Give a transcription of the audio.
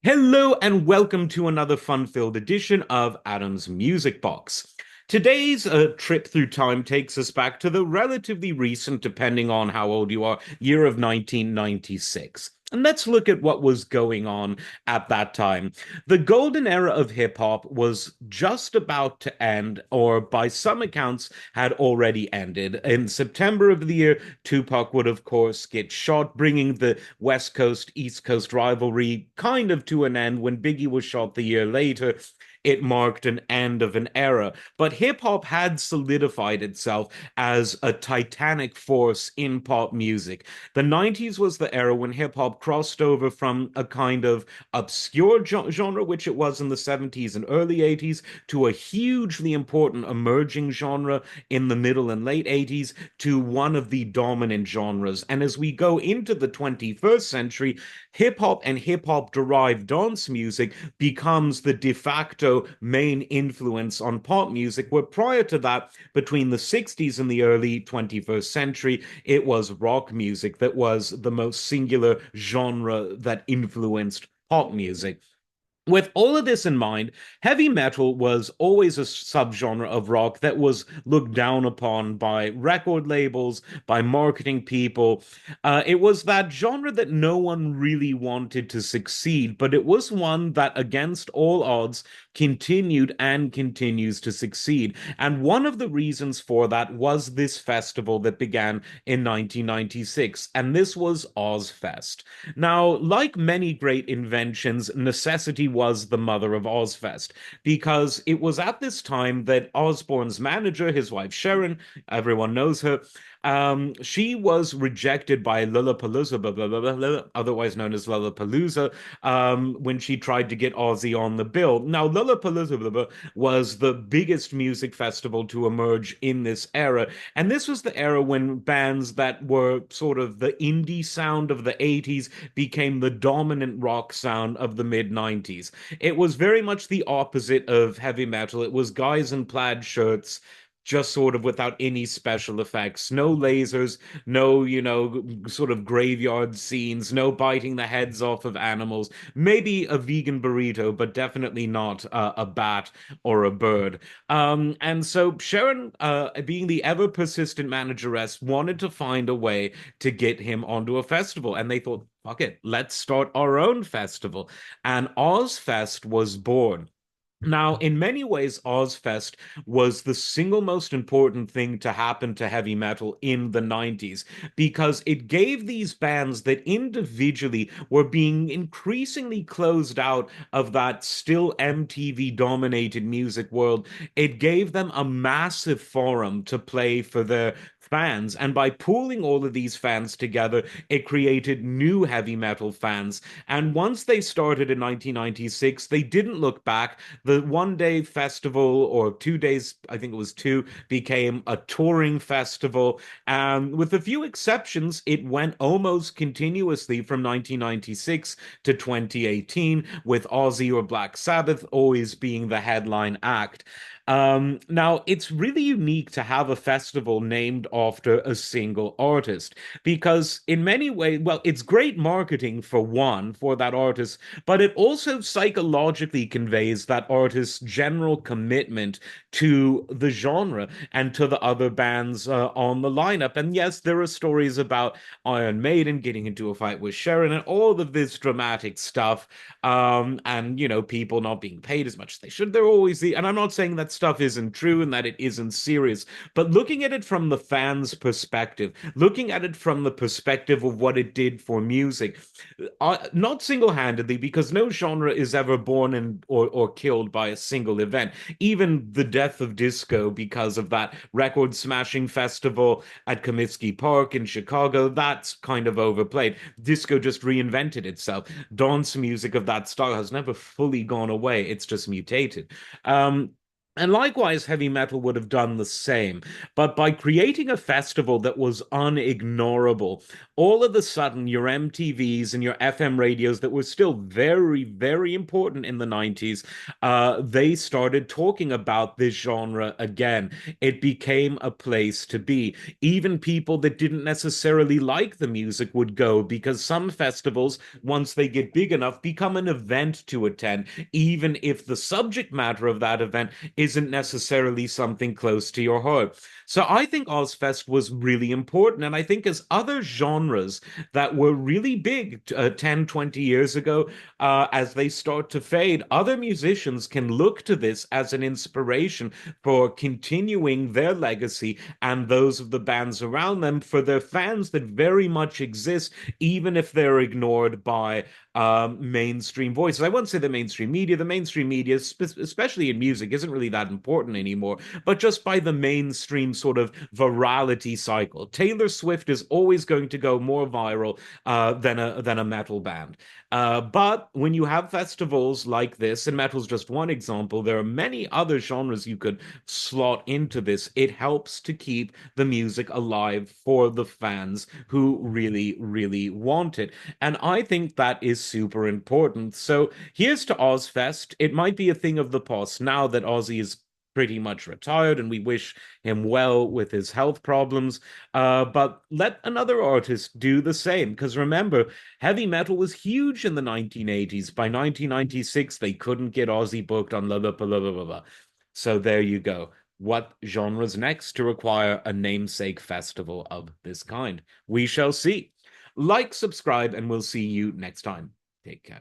Hello and welcome to another fun-filled edition of Adam's Music Box. Today's trip through time takes us back to the relatively recent, depending on how old you are, year of 1996. And let's look at what was going on at that time. The golden era of hip hop was just about to end, or by some accounts, had already ended. In September of the year, Tupac would, of course, get shot, bringing the West Coast East Coast rivalry kind of to an end. When Biggie was shot the year later, it marked an end of an era. But hip hop had solidified itself as a titanic force in pop music. The 90s was the era when hip hop crossed over from a kind of obscure genre, which it was in the 70s and early 80s, to a hugely important emerging genre in the middle and late 80s, to one of the dominant genres. And as we go into the 21st century, hip hop and hip hop derived dance music becomes the de facto main influence on pop music, where prior to that, between the 60s and the early 21st century, it was rock music that was the most singular genre that influenced pop music. With all of this in mind, heavy metal was always a subgenre of rock that was looked down upon by record labels, by marketing people. It was that genre that no one really wanted to succeed, but it was one that, against all odds, continued and continues to succeed. And one of the reasons for that was this festival that began in 1996, and this was Ozfest. Now, like many great inventions, necessity was the mother of Ozfest, because it was at this time that Osbourne's manager, his wife Sharon, everyone knows her, she was rejected by Lollapalooza, otherwise known as Lollapalooza, when she tried to get Ozzy on the bill. Now, Lollapalooza was the biggest music festival to emerge in this era, and this was the era when bands that were sort of the indie sound of the 80s became the dominant rock sound of the mid 90s. It was very much the opposite of heavy metal. It was guys in plaid shirts, just sort of without any special effects. No lasers, no, sort of graveyard scenes, no biting the heads off of animals. Maybe a vegan burrito, but definitely not a bat or a bird. And so Sharon, being the ever persistent manageress, wanted to find a way to get him onto a festival. And they thought, fuck it, let's start our own festival. And Ozfest was born. Now, in many ways, Ozfest was the single most important thing to happen to heavy metal in the 90s, because it gave these bands that individually were being increasingly closed out of that still MTV dominated music world. It gave them a massive forum to play for their fans. And by pooling all of these fans together, it created new heavy metal fans. And once they started in 1996, they didn't look back. The 1 day festival, or 2 days, I think it was two, became a touring festival. And with a few exceptions, it went almost continuously from 1996 to 2018, with Ozzy or Black Sabbath always being the headline act. Now, it's really unique to have a festival named after a single artist, because in many ways, well, it's great marketing for one, for that artist, but it also psychologically conveys that artist's general commitment to the genre and to the other bands on the lineup. And yes, there are stories about Iron Maiden getting into a fight with Sharon and all of this dramatic stuff, and people not being paid as much as they should. They're always and I'm not saying that stuff isn't true and that it isn't serious, but looking at it from the fans' perspective, looking at it from the perspective of what it did for music, not single-handedly, because no genre is ever born or killed by a single event. Even the death of disco, because of that record smashing festival at Comiskey Park in Chicago, that's kind of overplayed. Disco just reinvented itself. Dance music of that style has never fully gone away. It's just mutated. Um, And likewise, heavy metal would have done the same. But by creating a festival that was unignorable, all of a sudden your MTVs and your FM radios that were still very, very important in the 90s, they started talking about this genre again. It became a place to be. Even people that didn't necessarily like the music would go because some festivals, once they get big enough, become an event to attend, even if the subject matter of that event isn't necessarily something close to your heart. So I think Ozfest was really important. And I think as other genres that were really big 10, 20 years ago, as they start to fade, other musicians can look to this as an inspiration for continuing their legacy and those of the bands around them for their fans that very much exist, even if they're ignored by mainstream voices. I won't say the mainstream media, especially in music, isn't really that important anymore, but just by the mainstream sort of virality cycle. Taylor Swift is always going to go more viral than a metal band. But when you have festivals like this, and metal's just one example, there are many other genres you could slot into this. It helps to keep the music alive for the fans who really, really want it. And I think that is super important. So here's to Ozfest. It might be a thing of the past now that Ozzy is pretty much retired, and we wish him well with his health problems. But let another artist do the same. Because remember, heavy metal was huge in the 1980s. By 1996, they couldn't get Ozzy booked on blah, blah, blah, blah, blah, blah. So there you go. What genre's next to require a namesake festival of this kind? We shall see. Like, subscribe, and we'll see you next time. Take care.